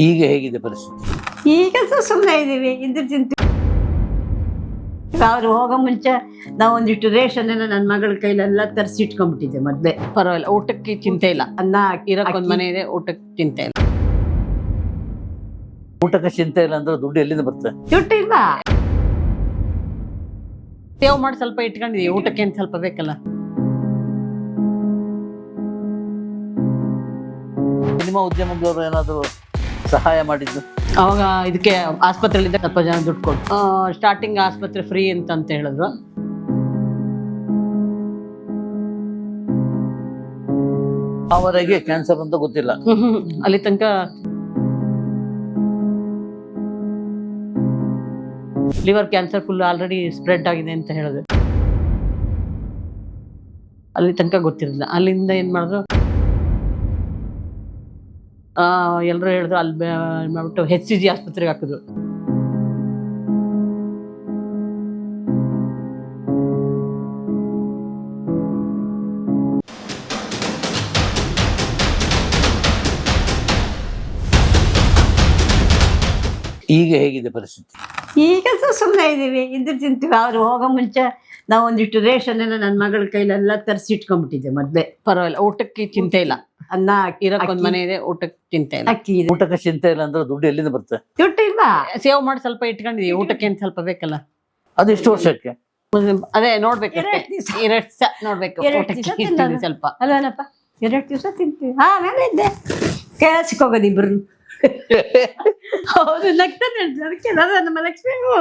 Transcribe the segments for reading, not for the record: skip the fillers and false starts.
ಈಗ ಹೇಗಿದೆ ಪರಿಸ್ಥಿತಿ? ಈಗ ಸುಮ್ಮನೆ ಇದ್ದೀವಿ, ಇದ್ರ ತಿಂತೀವಿ. ಅವ್ರು ಹೋಗೋ ಮುಂಚೆ ನಾವು ಒಂದಿಷ್ಟು ರೇಷನ್ ಎಲ್ಲ ನನ್ನ ಮಗಳ ಕೈಲೆಲ್ಲ ತರಿಸಿ ಇಟ್ಕೊಂಡ್ಬಿಟ್ಟಿದ್ದೆ ಮೊದಲೇ. ಪರವಾಗಿಲ್ಲ, ಊಟಕ್ಕೆ ಚಿಂತೆ ಇಲ್ಲ. ಅನ್ನ ಇರಕ್ಕೊಂದ್ ಮನೆ ಇದೆ, ಊಟಕ್ಕೆ ಚಿಂತೆ ಇಲ್ಲ. ಊಟಕ್ಕೆ ಚಿಂತೆ ಇಲ್ಲ ಅಂದ್ರೆ ದುಡ್ಡು ಎಲ್ಲಿಂದ ಬರ್ತದೆ? ದುಡ್ಡು ಇಲ್ಲ. ಸೇವ್ ಮಾಡಿ ಸ್ವಲ್ಪ ಇಟ್ಕೊಂಡಿದೀವಿ, ಊಟಕ್ಕೆ ಅಂತ ಸ್ವಲ್ಪ ಬೇಕಲ್ಲ. ಸಿನಿಮಾ ಉದ್ಯಮದವರು ಏನಾದರೂ ಸಹಾಯ ಮಾಡಿದ್ದು? ಅವಾಗ ಇದಕ್ಕೆ ಆಸ್ಪತ್ರೆಲಿದ್ದ ಸ್ವಲ್ಪ ಜನ ದುಡ್ಡು ಕೊಟ್ಟು ಸ್ಟಾರ್ಟಿಂಗ್ ಆಸ್ಪತ್ರೆ ಫ್ರೀ ಅಂತ ಹೇಳಿದ್ರು. ಅವರಿಗೆ ಕ್ಯಾನ್ಸರ್ ಅಂತ ಗೊತ್ತಿಲ್ಲ. ಅಲ್ಲಿ ತನಕ liver cancer full already spread ಆಗಿದೆ ಅಂತ ಹೇಳಿದ್ರು. ಅಲ್ಲಿ ತನಕ ಗೊತ್ತಿರಲಿಲ್ಲ. ಅಲ್ಲಿಂದ ಏನ್ ಮಾಡಿದ್ರು, ಎಲ್ಲರೂ ಹೇಳಿದ್ರು ಅಲ್ಲಿ ಮಾಡ್ಬಿಟ್ಟು HCG ಆಸ್ಪತ್ರೆಗೆ ಹಾಕಿದ್ರು. ಈಗ ಹೇಗಿದೆ ಪರಿಸ್ಥಿತಿ? ಈಗ ಸುಮ್ಮನೆ ಇದ್ದೀವಿ, ಇದ್ರ ತಿಂತೀವಿ. ಅವ್ರು ಹೋಗೋ ಮುಂಚೆ ನಾವು ಒಂದಿಷ್ಟು ರೇಷನ್ ಎಲ್ಲ ನನ್ನ ಮಗಳ ಕೈಲೆಲ್ಲ ತರಿಸಿ ಇಟ್ಕೊಂಡ್ಬಿಟ್ಟಿದ್ದೆ ಮೊದಲೇ. ಪರವಾಗಿಲ್ಲ, ಊಟಕ್ಕೆ ಚಿಂತೆ ಇಲ್ಲ. ಅನ್ನ ಇರಕ್ಕೊಂದ್ ಮನೆ ಇದೆ, ಊಟಕ್ಕೆ ಚಿಂತೆ ಇಲ್ಲ. ಅಕ್ಕಿ ಇದೆ. ಊಟಕ್ಕೆ ಚಿಂತೆ ಇಲ್ಲ ಅಂದ್ರೆ ದುಡ್ಡು ಎಲ್ಲಿಂದ ಬರ್ತದೆ? ದುಡ್ಡು ಇಲ್ಲ. ಸೇವ್ ಮಾಡಿ ಸ್ವಲ್ಪ ಇಟ್ಕೊಂಡಿದೀವಿ, ಊಟಕ್ಕೆ ಅಂತ ಸ್ವಲ್ಪ ಬೇಕಲ್ಲ. ಅದು ಎಷ್ಟು ವರ್ಷಕ್ಕೆ? ಅದೇ ನೋಡ್ಬೇಕು, 2 ದಿವಸ. 2 ದಿವಸ ನೋಡ್ಬೇಕು. 2 ಊಟಕ್ಕೆ ದಿವಸ ಇಟ್ಟಿದ್ದೀನಿ ತಿನ್ನೋದು. ಸ್ವಲ್ಪ. ಅಲ್ವೇನಪ್ಪ, 2 ದಿವಸ ತಿಂತೀವಿ. ಆಮೇಲೆ ಇದ್ದೆ ಕೆಲಸಕ್ಕೆ ಹೋಗೋದು ಇಬ್ರು. ಹೌದು, ನಗ್ತಾನೆ. ಅದಕ್ಕೆ ನಮ್ಮ ಲಕ್ಷ್ಮಿಗೂ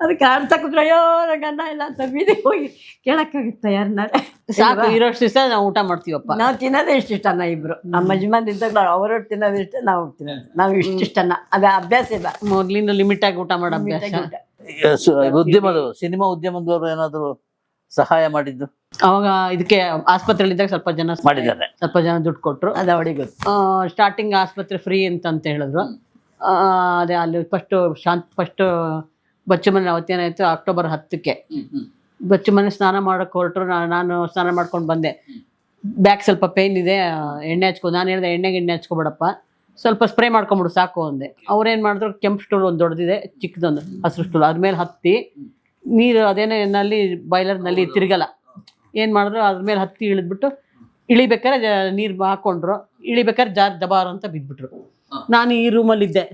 ಅದಕ್ಕೆ ಅರ್ಥ ಕೂತ್ಕೊಳ್ಳೋ ಗಂಡ ಇಲ್ಲ ಅಂತ ಬೀದಿ ಹೋಗಿ ಕೇಳಕ್ಕಾಗುತ್ತಾ ಯಾರನ್ನಾರೆ? ಸಾಕು, ಇರೋಷ್ಟು ದಿವಸ ನಾವು ಊಟ ಮಾಡ್ತೀವಪ್ಪ. ನಾವು ತಿನ್ನೋದೇ ಇಷ್ಟಿಷ್ಟನ್ನ ಇಬ್ರು. ನಮ್ಮ ಯಜಮಾನ್ ಇದ್ದಾಗ ಅವರು ತಿನ್ನೋದು ಇಷ್ಟ, ನಾವು ತಿನ್ನೋದು ನಾವು ಇಷ್ಟಿಷ್ಟನ್ನ. ಅದೇ ಅಭ್ಯಾಸ ಇಲ್ಲ. ಮೊದ್ಲಿಂದ ಲಿಮಿಟ್ ಆಗಿ ಊಟ ಮಾಡೋ ಅಭ್ಯಾಸ. ಸಿನಿಮಾ ಉದ್ಯಮದವರು ಏನಾದರೂ ಸಹಾಯ ಮಾಡಿದ್ದು? ಅವಾಗ ಇದಕ್ಕೆ ಆಸ್ಪತ್ರೆಲಿದ್ದಾಗ ಸ್ವಲ್ಪ ಜನ ಮಾಡಿದ್ದಾರೆ. ಸ್ವಲ್ಪ ಜನ ದುಡ್ಡು ಕೊಟ್ರು. ಅದು ಅವಳಿಗೆ ಗೊತ್ತು. ಸ್ಟಾರ್ಟಿಂಗ್ ಆಸ್ಪತ್ರೆ ಫ್ರೀ ಅಂತ ಹೇಳಿದ್ರು. ಅದೇ ಅಲ್ಲಿ ಫಸ್ಟ್ ಬಚ್ಚು ಮನೆ ಅವತ್ತೇನಾಯ್ತು, ಅಕ್ಟೋಬರ್ 10ಕ್ಕೆ ಬಚ್ಚು ಮನೆ ಸ್ನಾನ ಮಾಡಕ್ಕೆ ಹೊರಟ್ರು. ನಾನು ಸ್ನಾನ ಮಾಡ್ಕೊಂಡು ಬಂದೆ. ಬ್ಯಾಕ್ ಸ್ವಲ್ಪ ಪೇಯ್ನ್ ಇದೆ, ಎಣ್ಣೆ ಹಚ್ಕೊ. ನಾನು ಹೇಳಿದೆ ಎಣ್ಣೆ ಹಚ್ಕೊಬೇಡಪ್ಪ, ಸ್ವಲ್ಪ ಸ್ಪ್ರೇ ಮಾಡ್ಕೊಂಬಿಡು ಸಾಕು ಅಂದೆ. ಅವ್ರೇನು ಮಾಡಿದ್ರು, ಕೆಂಪು ಸ್ಟೂಲ್ ಒಂದು ದೊಡ್ಡದಿದೆ, ಚಿಕ್ಕದೊಂದು ಹಸಿರು ಸ್ಟೂಲ್, ಅದ್ಮೇಲೆ ಹತ್ತಿ ನೀರು ಅದೇನೋ ನಲ್ಲಿ ಬಾಯ್ಲರ್ನಲ್ಲಿ ತಿರುಗಲ್ಲ. ಏನು ಮಾಡಿದ್ರು, ಅದ್ಮೇಲೆ ಹತ್ತಿ ಇಳಿದ್ಬಿಟ್ಟು ಇಳಿಬೇಕಾದ್ರೆ ನೀರು ಹಾಕೊಂಡ್ರು. ಇಳಿಬೇಕಾದ್ರೆ ದಬಾರ್ ಅಂತ ಬಿದ್ಬಿಟ್ರು. ನಾನು ಈ ರೂಮಲ್ಲಿದ್ದೆ.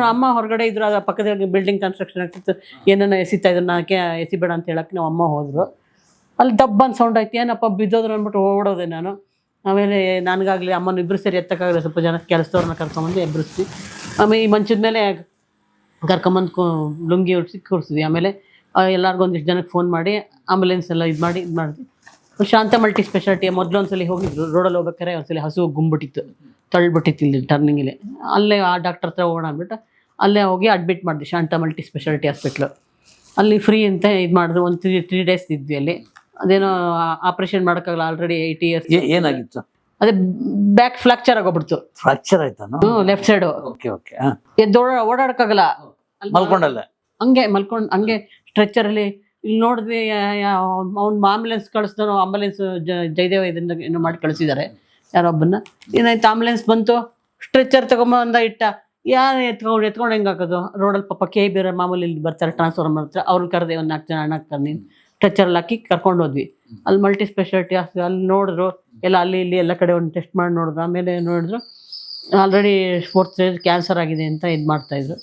ಅಮ್ಮ ಹೊರಗಡೆ ಇದ್ರು, ಅದ್ರ ಪಕ್ಕದಲ್ಲಿ ಬಿಲ್ಡಿಂಗ್ ಕನ್ಸ್ಟ್ರಕ್ಷನ್ ಆಗ್ತಿತ್ತು, ಏನನ್ನ ಎಸಿತಾ ಇದ್ರು. ನಾಕೆ ಎಸಿಬೇಡ ಅಂತ ಹೇಳಕ್ಕೆ ನಾವು ಅಮ್ಮ ಹೋದ್ರು. ಅಲ್ಲಿ ದಬ್ಬ ಅಂತ ಸೌಂಡ್ ಆಯ್ತು, ಏನಪ್ಪ ಬಿದ್ದೋದ್ರು ಅಂದ್ಬಿಟ್ಟು ಓಡೋದೆ ನಾನು. ಆಮೇಲೆ ನನಗಾಗಲಿ ಅಮ್ಮನ ಇಬ್ಬರು ಸೇರಿ ಎತ್ತಕ್ಕಾಗಲಿ, ಸ್ವಲ್ಪ ಜನ ಕೆಲಸದವ್ರನ್ನ ಕರ್ಕೊಂಬಂದು ಎಬ್ಬರಿಸ್ತೀವಿ. ಆಮೇಲೆ ಈ ಮಂಚದ ಮೇಲೆ ಕರ್ಕೊಂಬಂದು ಲುಂಗಿ ಉಡಿಸಿ ಕೂರಿಸಿದ್ವಿ. ಆಮೇಲೆ ಎಲ್ಲರಿಗೂ ಒಂದಿಷ್ಟು ಜನಕ್ಕೆ ಫೋನ್ ಮಾಡಿ ಆಂಬುಲೆನ್ಸ್ ಎಲ್ಲ ಇದು ಮಾಡಿದ್ವಿ. ಶಾಂತ ಮಲ್ಟಿ ಸ್ಪೆಷಾಲಿಟಿ ಮೊದಲು ಒಂದ್ಸಲಿ ಹೋಗಿದ್ರು. ರೋಡಲ್ಲಿ ಹೋಗ್ಬೇಕಾರೆ ಒಂದ್ಸಲಿ ಹಸು ಗುಂಬಿಟ್ಟಿತ್ತು, ತಳ್ಳಿಬಿಟ್ಟಿತ್ತು ಇಲ್ಲಿ ಟರ್ನಿಂಗಲ್ಲಿ. ಅಲ್ಲೇ ಆ ಡಾಕ್ಟರ್ ಹತ್ರ ಹೋಗೋಣ ಅಂದ್ಬಿಟ್ಟು ಅಲ್ಲೇ ಹೋಗಿ ಅಡ್ಮಿಟ್ ಮಾಡಿದ್ವಿ ಶಾಂತ ಮಲ್ಟಿ ಸ್ಪೆಷಾಲಿಟಿ ಹಾಸ್ಪಿಟ್ಲು. ಅಲ್ಲಿ ಫ್ರೀ ಅಂತ ಇದು ಮಾಡಿದ್ರು. ಒಂದು 3 ಡೇಸ್ ಇದ್ವಿ ಅಲ್ಲಿ. ಅದೇನೋ ಆಪ್ರೇಷನ್ ಮಾಡೋಕ್ಕಾಗಲ್ಲ, ಆಲ್ರೆಡಿ 80 years. ಏನಾಗಿತ್ತು? ಅದೇ ಬ್ಯಾಕ್ ಫ್ರಾಕ್ಚರ್ ಆಗೋಗ್ಬಿಡ್ತು. ಫ್ರಾಕ್ಚರ್ ಆಯ್ತಾ? Left side. ಓಡಾಡಕ್ಕಾಗಲ್ಲ, ಮಲ್ಕೊಂಡಲ್ಲ, ಹಂಗೆ ಮಲ್ಕೊಂಡು ಹಂಗೆ ಸ್ಟ್ರೆಚ್ಚರಲ್ಲಿ. ಇಲ್ಲಿ ನೋಡಿದ್ವಿ, ಅವ್ನು ಆಂಬುಲೆನ್ಸ್ ಕಳಿಸ್ದನು. ಆಂಬುಲೆನ್ಸ್ ಜಯದೇವ ಇದನ್ನ ಏನೋ ಮಾಡಿ ಕಳಿಸಿದ್ದಾರೆ ಯಾರೊಬ್ಬನ್ನ. ಏನಾಯ್ತು, ಆಂಬುಲೆನ್ಸ್ ಬಂತು, ಸ್ಟ್ರೆಚ್ಚರ್ ತಗೊಂಬಂದ ಇಟ್ಟ. ಯಾರು ಎತ್ಕೊಂಡು ಹೆಂಗೆ ಹಾಕೋದು? ರೋಡಲ್ಲಿ ಪಾಪ ಬೇರೆ ಮಾಮೂಲಿ ಇಲ್ಲಿ ಬರ್ತಾರೆ ಟ್ರಾನ್ಸ್ಫಾರ್ಮರ್ ಹತ್ರ, ಅವ್ರನ್ನ ಕರೆದೆ. ಒಂದು 4 ಜನ ಅಣ್ಣ ಕರ್ನಿ ಸ್ಟ್ರೆಚ್ಚರಲ್ಲಿ ಹಾಕಿ ಕರ್ಕೊಂಡು ಹೋದ್ವಿ. ಅಲ್ಲಿ ಮಲ್ಟಿ ಸ್ಪೆಷಾಲಿಟಿ ಹಾಸ್ಪಿಟಲ್. ಅಲ್ಲಿ ನೋಡಿದ್ರು ಎಲ್ಲ, ಅಲ್ಲಿ ಇಲ್ಲಿ ಎಲ್ಲ ಕಡೆ ಒಂದು ಟೆಸ್ಟ್ ಮಾಡಿ ನೋಡಿದ್ರು. ಆಮೇಲೆ ನೋಡಿದ್ರು ಆಲ್ರೆಡಿ 4th stage ಕ್ಯಾನ್ಸರ್ ಆಗಿದೆ ಅಂತ ಇದು ಮಾಡ್ತಾಯಿದ್ರು.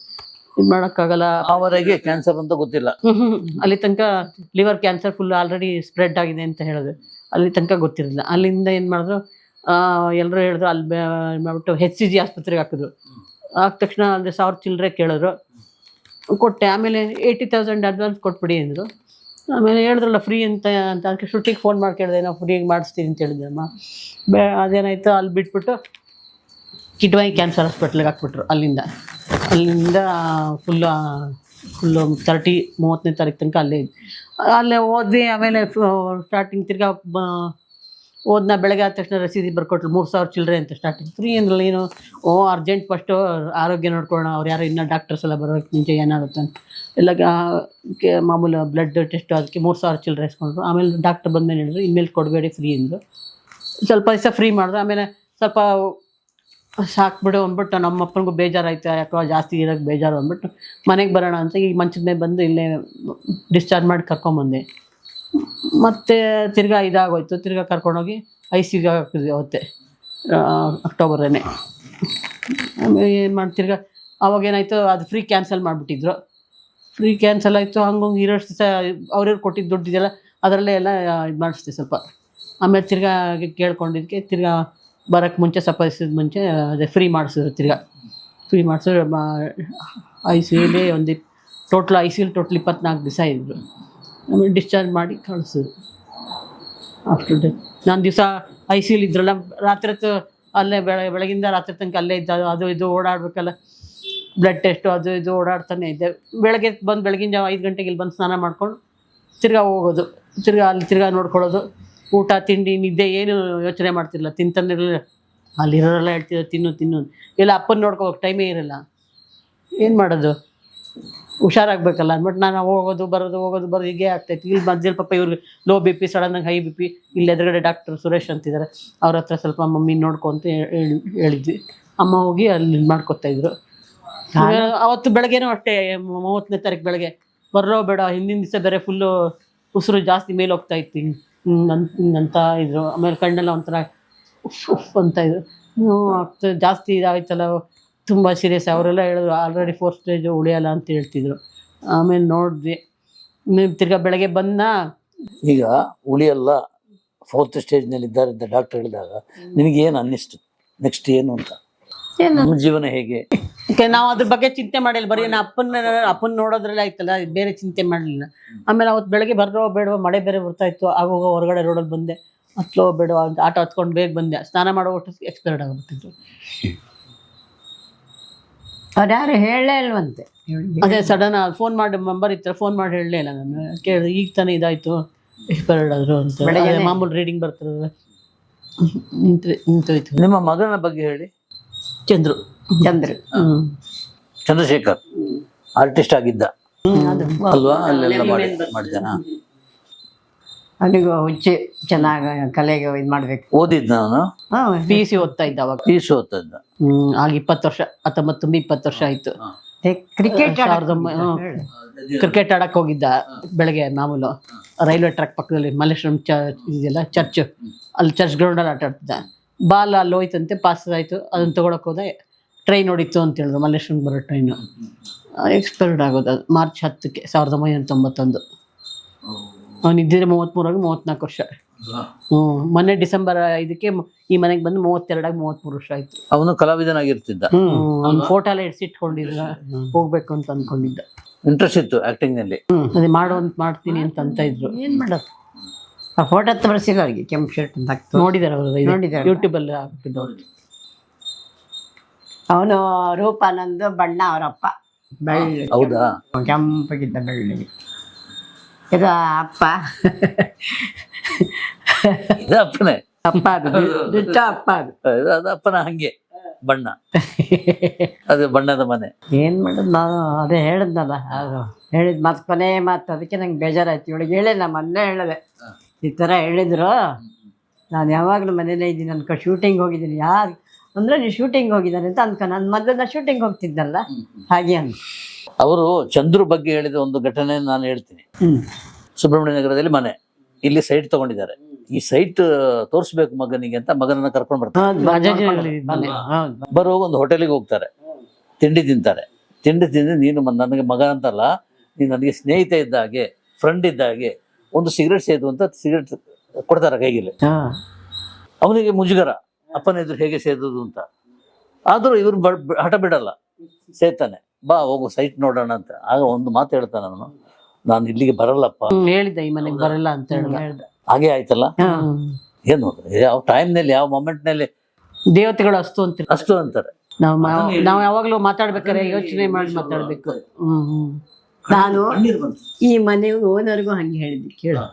ಇದು ಮಾಡೋಕ್ಕಾಗಲ್ಲ, ಅವರಿಗೆ ಕ್ಯಾನ್ಸರ್ ಅಂತ ಗೊತ್ತಿಲ್ಲ. ಅಲ್ಲಿ ತನಕ liver cancer full already spread ಆಗಿದೆ ಅಂತ ಹೇಳಿದ್ರು. ಅಲ್ಲಿ ತನಕ ಗೊತ್ತಿರಲಿಲ್ಲ. ಅಲ್ಲಿಂದ ಏನು ಮಾಡಿದ್ರು, ಎಲ್ಲರೂ ಹೇಳಿದ್ರು ಅಲ್ಲಿ ಮಾಡ್ಬಿಟ್ಟು HCG ಆಸ್ಪತ್ರೆಗೆ ಹಾಕಿದ್ರು. ಆದ ತಕ್ಷಣ ಅಲ್ಲಿ 1000 ಚಿಲ್ಲರೆ ಕೇಳಿದ್ರು, ಕೊಟ್ಟೆ. ಆಮೇಲೆ 80,000 ಅಡ್ವಾನ್ಸ್ ಕೊಟ್ಬಿಡಿ ಅಂದರು. ಆಮೇಲೆ ಹೇಳಿದ್ರಲ್ಲ ಫ್ರೀ ಅಂತ ಅದಕ್ಕೆ ಶೂಟಿಗೆ ಫೋನ್ ಮಾಡಿ ಕೇಳಿದೆ, ನಾವು ಫ್ರೀಯಾಗಿ ಮಾಡಿಸ್ತೀನಿ ಅಂತ ಹೇಳಿದ್ರಮ್ಮ. ಅದೇನಾಯ್ತು, ಅಲ್ಲಿ ಬಿಟ್ಬಿಟ್ಟು ಕಿಡ್ವಾಯಿ ಕ್ಯಾನ್ಸರ್ ಹಾಸ್ಪಿಟ್ಲಿಗೆ ಹಾಕ್ಬಿಟ್ರು. ಅಲ್ಲಿಂದ ಫುಲ್ಲು 30-30ನೇ ತಾರೀಕು ತನಕ ಅಲ್ಲೇ ಓದ್ವಿ. ಆಮೇಲೆ ಸ್ಟಾರ್ಟಿಂಗ್ ತಿರ್ಗಾ ಓದ್ನ ಬೆಳಗ್ಗೆ ಆದ ತಕ್ಷಣ ರಸೀದಿ ಬರ್ಕೊಟ್ರು 3,000 ಚಿಲ್ಲರೆ ಅಂತ. ಸ್ಟಾರ್ಟಿಂಗ್ ಫ್ರೀ ಅಂದ್ರಲ್ಲ, ಏನು ಅರ್ಜೆಂಟ್ ಫಸ್ಟು ಆರೋಗ್ಯ ನೋಡ್ಕೊಳ್ಳೋಣ, ಅವ್ರು ಯಾರು ಇನ್ನೂ ಡಾಕ್ಟರ್ಸ್ ಎಲ್ಲ ಬರೋಕ್ಕೆ ಮುಂಚೆ ಏನಾಗುತ್ತೆ ಅಂತ ಎಲ್ಲ ಮಾಮೂಲು ಬ್ಲಡ್ ಟೆಸ್ಟು, ಅದಕ್ಕೆ 3,000 ಚಿಲ್ಲರೆ ಇಸ್ಕೊಂಡ್ರು. ಆಮೇಲೆ ಡಾಕ್ಟರ್ ಬಂದ್ಮೇಲೆ ಹೇಳಿದ್ರು, ಇನ್ಮೇಲೆ ಕೊಡಬೇಡಿ ಫ್ರೀ ಅಂದರು. ಸ್ವಲ್ಪ ದಿವಸ ಫ್ರೀ ಮಾಡಿದ್ರು. ಆಮೇಲೆ ಸ್ವಲ್ಪ ಸಾಕ್ಬಿಡು ಅಂದ್ಬಿಟ್ಟು ನಮ್ಮ ಅಪ್ಪನಿಗೂ ಬೇಜಾರಾಯ್ತು, ಯಾಕೋ ಜಾಸ್ತಿ ಇರೋಕ್ಕೆ ಬೇಜಾರು ಅಂದ್ಬಿಟ್ಟು ಮನೆಗೆ ಬರೋಣ ಅಂತ ಈ ಮಂಚದ ಮೇಲೆ ಬಂದು ಇಲ್ಲೇ ಡಿಸ್ಚಾರ್ಜ್ ಮಾಡಿ ಕರ್ಕೊಂಬಂದೆ. ಮತ್ತು ತಿರ್ಗಾ ಇದಾಗೋಯ್ತು, ತಿರ್ಗಾ ಕರ್ಕೊಂಡೋಗಿ ICUಗೆ ಹಾಕಿದ್ವಿ ಅವತ್ತೇ ಅಕ್ಟೋಬರೇ. ಆಮೇಲೆ ಏನು ಮಾಡಿ ತಿರ್ಗಾ ಅವಾಗೇನಾಯಿತು, ಅದು ಫ್ರೀ ಕ್ಯಾನ್ಸಲ್ ಮಾಡಿಬಿಟ್ಟಿದ್ರು. ಫ್ರೀ ಕ್ಯಾನ್ಸಲ್ ಆಯಿತು. ಹಂಗೆ ಇರೋ ದಿವಸ ಅವ್ರವ್ರು ಕೊಟ್ಟಿದ್ದು ದುಡ್ಡಿದೆಯಲ್ಲ ಅದರಲ್ಲೇ ಎಲ್ಲ ಇದು ಮಾಡಿಸ್ತೀವಿ ಸ್ವಲ್ಪ. ಆಮೇಲೆ ತಿರ್ಗಾ ಕೇಳ್ಕೊಂಡಿದ್ದಕ್ಕೆ ತಿರ್ಗಾ ಬರೋಕ್ಕೆ ಮುಂಚೆ ಸ್ವಲ್ಪ ದಿವಸದ ಮುಂಚೆ ಅದೇ ಫ್ರೀ ಮಾಡಿಸಿದ್ರು. ತಿರ್ಗಾ ಫ್ರೀ ಮಾಡಿಸಿದ್ರು. ICUಲಿ ಒಂದು ICUಲಿ ಟೋಟಲ್ 24 ದಿವಸ ಇದ್ದರು. ಆಮೇಲೆ ಡಿಸ್ಚಾರ್ಜ್ ಮಾಡಿ ಕಳಿಸಿದ್ರು ಆಫ್ಟರ್ ಡೆತ್. ನಾನು ದಿವಸ ICUಲಿ ಇದ್ರಲ್ಲ, ರಾತ್ರಿ ಹೊತ್ತು ಅಲ್ಲೇ ಬೆಳಗಿಂದ ರಾತ್ರಿ ತನಕ ಅಲ್ಲೇ ಇದ್ದ, ಅದು ಇದು ಓಡಾಡಬೇಕಲ್ಲ, ಬ್ಲಡ್ ಟೆಸ್ಟು ಅದು ಇದು ಓಡಾಡ್ತಾನೆ ಇದ್ದೆ. ಬೆಳಗ್ಗೆ ಬಂದು ಬೆಳಗಿನ ಜಾವ 5 ಗಂಟೆಗೆ ಇಲ್ಲಿ ಬಂದು ಸ್ನಾನ ಮಾಡ್ಕೊಂಡು ತಿರ್ಗಾ ಹೋಗೋದು, ತಿರ್ಗಾ ನೋಡ್ಕೊಳ್ಳೋದು, ಊಟ ತಿಂಡಿ ನಿದ್ದೆ ಏನು ಯೋಚನೆ ಮಾಡ್ತಿರಲಿಲ್ಲ. ತಿಂತಾನಿರಲಿಲ್ಲ. ಅಲ್ಲಿರೋರೆಲ್ಲ ಹೇಳ್ತಿದ್ರು ತಿನ್ನು ಇಲ್ಲ, ಅಪ್ಪನ ನೋಡ್ಕೋಬೇಕು ಟೈಮೇ ಇರಲ್ಲ. ಏನು ಮಾಡೋದು, ಹುಷಾರಾಗಬೇಕಲ್ಲ ಅಂದ್ಬಿಟ್ಟು ನಾನು ಹೋಗೋದು ಬರೋದು ಹೀಗೆ ಆಗ್ತಾಯಿತ್ತು. ಇಲ್ಲಿ ಮಧ್ಯದಲ್ಲಿ ಪಾಪ ಇವ್ರಿಗೆ ಲೋ BP, ಸಡನ್ನಾಗಿ ಹೈ BP. ಇಲ್ಲಿ ಎದುರುಗಡೆ ಡಾಕ್ಟರ್ ಸುರೇಶ್ ಅಂತಿದ್ದಾರೆ, ಅವ್ರ ಹತ್ರ ಸ್ವಲ್ಪ ಮಮ್ಮಿ ನೋಡ್ಕೊಂತ ಹೇಳಿದ್ವಿ. ಅಮ್ಮ ಹೋಗಿ ಅಲ್ಲಿ ಮಾಡ್ಕೊತಾಯಿದ್ರು. ಅವತ್ತು ಬೆಳಗ್ಗೆನೂ ಅಷ್ಟೇ, 30ನೇ ತಾರೀಕು ಬೆಳಗ್ಗೆ ಬರೋ ಬೇಡ, ಹಿಂದಿನ ದಿವಸ ಬೇರೆ ಫುಲ್ಲು ಉಸಿರು ಜಾಸ್ತಿ ಮೇಲೆ ಹೋಗ್ತಾ ಇತ್ತು, ಹಿಂಗಂತ ಇದ್ರು. ಆಮೇಲೆ ಕಣ್ಣೆಲ್ಲ ಒಂಥರ ಉಫ್ ಅಂತ ಇದ್ರು. ಜಾಸ್ತಿ ಇದಾಯ್ತಲ್ಲ, ತುಂಬ ಸೀರಿಯಸ್. ಅವರೆಲ್ಲ ಹೇಳಿದ್ರು ಆಲ್ರೆಡಿ 4th ಸ್ಟೇಜ್ ಉಳಿಯಲ್ಲ ಅಂತ ಹೇಳ್ತಿದ್ರು. ಆಮೇಲೆ ನೋಡಿದ್ವಿ. ತಿರ್ಗಾ ಬೆಳಗ್ಗೆ ಬಂದ ಈಗ ಉಳಿಯಲ್ಲ 4th ಸ್ಟೇಜ್ನಲ್ಲಿ ಇದ್ದಾರೆ ಅಂತ ಡಾಕ್ಟರ್ ಹೇಳಿದಾಗ ನಿನಗೇನು ಅನ್ನಿಸ್ತು? ನೆಕ್ಸ್ಟ್ ಏನು ಅಂತ, ನಮ್ಮ ಜೀವನ ಹೇಗೆ? ನಾವು ಅದ್ರ ಬಗ್ಗೆ ಚಿಂತೆ ಮಾಡಿಲ್ಲ. ಬರೀ ನಾ ಅಪ್ಪನ ನೋಡೋದ್ರಲ್ಲ ಆಯ್ತಲ್ಲ, ಬೇರೆ ಚಿಂತೆ ಮಾಡಲಿಲ್ಲ. ಆಮೇಲೆ ಅವತ್ತು ಬೆಳಗ್ಗೆ ಬರೋ ಬೇಡವ, ಮಳೆ ಬೇರೆ ಬರ್ತಾಯಿತ್ತು. ಆಗೋಗ ಹೊರಗಡೆ ರೋಡಲ್ಲಿ ಬಂದೆ, ಹತ್ತಲೋ ಬೇಡವ ಅಂತ ಆಟೋ ಹತ್ಕೊಂಡು ಬೇಗ ಬಂದೆ. ಸ್ನಾನ ಮಾಡೋ ಒಟ್ಟು ಎಕ್ಸ್ಪೈರ್ಡ್ ಆಗಿಬಿಟ್ಟಿದ್ರು. ಅವ್ರು ಯಾರು ಹೇಳಲೇ ಇಲ್ವಂತೆ. ಅದೇ ಸಡನ್ ಫೋನ್ ಮಾಡಿ, ಮೆಂಬರ್ ಇತ್ತು, ಫೋನ್ ಮಾಡಿ ಹೇಳಲೇ ಇಲ್ಲ. ನಾನು ಕೇಳಿದೆ, ಈಗ ತಾನೇ ಇದಾಯಿತು, ಎಕ್ಸ್ಪೈರ್ಡ್ ಆದರು ಅಂತ. ಮಾಮೂಲು ರೀಡಿಂಗ್ ಬರ್ತಿರೋದು ನಿಂತೋಯ್ತು. ನಿಮ್ಮ ಮಗನ ಬಗ್ಗೆ ಹೇಳಿ. ಚಂದ್ರು. ಚಂದ್ರಶೇಖರ್ ಆರ್ಟಿಸ್ಟ್ ಆಗಿದ್ದ ಅಲ್ವಾ? ಅಲ್ಲೆಲ್ಲ ಮಾಡಿದ್ದಾನ? ಅವನಿಗೂ ಹುಚ್ಚಿ, ಚೆನ್ನಾಗಿ ಕಲೆಗೆ ಇದು ಮಾಡಬೇಕು. ಓದಿದ್ದ ನಾನು. PUC ಓದ್ತಾ ಇದ್ದ ಅವಾಗ. PUC ಓದ್ತಾ ಇದ್ದ. ಆಗ 20 ವರ್ಷ, 19 ತುಂಬಿ 20 ವರ್ಷ ಆಯಿತು. ಕ್ರಿಕೆಟ್ ಕ್ರಿಕೆಟ್ ಆಡಕ್ಕೆ ಹೋಗಿದ್ದ ಬೆಳಗ್ಗೆ. ಮಾಮೂಲು ರೈಲ್ವೆ ಟ್ರ್ಯಾಕ್ ಪಕ್ಕದಲ್ಲಿ ಮಲ್ಲೇಶ್ವರಂ ಇದೆಯಲ್ಲ ಚರ್ಚ್, ಅಲ್ಲಿ ಚರ್ಚ್ ಗ್ರೌಂಡಲ್ಲಿ ಆಟ ಆಡ್ತಿದ್ದ. ಬಾಲ್ ಅಲ್ಲಿ ಹೋಯ್ತಂತೆ, ಪಾಸ್ ಆಯಿತು. ಅದನ್ನು ತೊಗೊಳಕ್ಕೆ ಹೋದೆ, ಟ್ರೈನ್ ಹೊಡಿತು ಅಂತ ಹೇಳಿದ್ರು, ಮಲ್ಲೇಶ್ವರಂ ಬರೋ ಟ್ರೈನು. ಎಕ್ಸ್ಪೈರ್ಡ್ ಆಗೋದು ಅದು March 10ಕ್ಕೆ 1991. ಅವನು ಇದ್ದಿದ್ರೆ 33 34 ವರ್ಷ. ಮೊನ್ನೆ December 5ಕ್ಕೆ ಈ ಮನೆಗೆ ಬಂದು 32 33 ವರ್ಷ ಆಯ್ತು. ಅವನು ಕಲಾವಿದನಾಗಿರ್ತಿದ್ದ. ಅವ್ನು ಫೋಟೋ ಎಲ್ಲ ಇಟ್ಕೊಂಡಿದ್ದ, ಹೋಗ್ಬೇಕು ಅಂತ ಅನ್ಕೊಂಡಿದ್ದ. ಇಂಟ್ರೆಸ್ಟ್ ಇತ್ತು ಆಕ್ಟಿಂಗ್ ನಲ್ಲಿ. ಅದೇ ಮಾಡ್ತೀನಿ ಅಂತ ಇದ್ರು. ಏನು ಮಾಡೋದು, ಆ ಫೋಟೋ ತೋರಿಸಿಲ್ಲ ಅವ್ರಿಗೆ, ಕೆಂಪು ಶರ್ಟ್ ಅಂತ ನೋಡಿದ್ದಾರೆ ಅವರು, ನೋಡಿದ್ದಾರೆ, ಯೂಟ್ಯೂಬಲ್ಲಿ ಹಾಕ್ತಿದ್ದವ್ರು. ಅವನು ರೂಪಾನಂದ್ ಬಣ್ಣ, ಅವರಪ್ಪ ಬೆಳ್ಳಿ. ಹೌದಾ? ಕೆಂಪಗಿದ್ದ ಬೆಳ್ಳಿಗೆ. ಇದು ಅಪ್ಪ ಅಪ್ಪನೇ. ಅಪ್ಪ ಅದು ದುಡ್ಡ ಅಪ್ಪ ಅದು. ಅದು ಅಪ್ಪನ ಹಂಗೆ ಬಣ್ಣ. ಅದು ಬಣ್ಣದ ಮನೆ. ಏನು ಮಾಡೋದು, ನಾನು ಅದೇ ಹೇಳಿದ್ನಲ್ಲ, ಅದು ಹೇಳಿದ ಮಾತು ಕೊನೆ ಮಾತು. ಅದಕ್ಕೆ ನಂಗೆ ಬೇಜಾರಾಯ್ತು. ಇವಳಿಗೆ ಹೇಳಿಲ್ಲ, ಮೊನ್ನೆ ಹೇಳಿದೆ ಈ ಥರ ಹೇಳಿದ್ರು. ನಾನು ಯಾವಾಗಲೂ ಮನೇಲೇ ಇದ್ದೀನಿ ಅನ್ಕೊ, ಶೂಟಿಂಗ್ ಹೋಗಿದ್ದೀನಿ. ಯಾರು ಅಂದರೆ ನೀವು ಶೂಟಿಂಗ್ ಹೋಗಿದ್ದಾನೆ ಅಂತ ಅನ್ಕೊ. ನಾನು ಮೊದಲು ಶೂಟಿಂಗ್ ಹೋಗ್ತಿದ್ದಲ್ಲ, ಹಾಗೆ ಅಂತ. ಅವರು ಚಂದ್ರು ಬಗ್ಗೆ ಹೇಳಿದ ಒಂದು ಘಟನೆ ನಾನು ಹೇಳ್ತೀನಿ. ಸುಬ್ರಹ್ಮಣ್ಯ ನಗರದಲ್ಲಿ ಮನೆ, ಇಲ್ಲಿ ಸೈಟ್ ತಗೊಂಡಿದ್ದಾರೆ. ಈ ಸೈಟ್ ತೋರಿಸ್ಬೇಕು ಮಗನಿಗೆ ಅಂತ ಮಗನನ್ನ ಕರ್ಕೊಂಡು ಬರ್ತಾರೆ. ಬರುವಾಗ ಒಂದು ಹೋಟೆಲಿಗೆ ಹೋಗ್ತಾರೆ, ತಿಂಡಿ ತಿಂತಾರೆ. ತಿಂಡಿ ತಿಂದು, ನೀನು ನನಗೆ ಮಗ ಅಂತಲ್ಲ, ನೀನು ನನಗೆ ಸ್ನೇಹಿತ ಇದ್ದ ಹಾಗೆ, ಫ್ರೆಂಡ್ ಇದ್ದ ಹಾಗೆ, ಒಂದು ಸಿಗರೇಟ್ ಸೇದು ಅಂತ ಸಿಗರೇಟ್ ಕೊಡ್ತಾರೆ ಕೈಗಿಲ್ಲಿ. ಅವನಿಗೆ ಮುಜುಗರ, ಅಪ್ಪನ ಎದುರು ಹೇಗೆ ಸೇದೋದು ಅಂತ. ಆದರೂ ಇವ್ರು ಹಠ ಬಿಡಲ್ಲ, ಸೇತಾನೆ. ಬಾ ಹೋಗು ಸೈಟ್ ನೋಡೋಣ ಅಂತ. ಆಗ ಒಂದು ಮಾತು ಹೇಳ್ತಾನೆ ಅವನು, ನಾನು ಇಲ್ಲಿಗೆ ಬರಲ್ಲಪ್ಪ. ಹೇಳಿದ್ದೆ ಈ ಮನೆಗೆ ಬರಲ್ಲ ಅಂತ ಹೇಳ್ದ. ಹಾಗೆ ಆಯ್ತಲ್ಲ. ಏನು ಯಾವ ಟೈಮ್ನಲ್ಲಿ, ಯಾವ ಮೊಮೆಂಟ್ನಲ್ಲಿ ದೇವತೆಗಳು ಅಷ್ಟು ಅಂತಾರೆ. ನಾವು ಯಾವಾಗಲೂ ಮಾತಾಡ್ಬೇಕಾದ್ರೆ ಯೋಚನೆ ಮಾಡಿ ಮಾತಾಡ್ಬೇಕು. ನಾನು ಈ ಮನೆ ಓನರ್ಗೂ ಹಂಗೆ ಹೇಳಿದ್ದೆ, ಕೇಳು,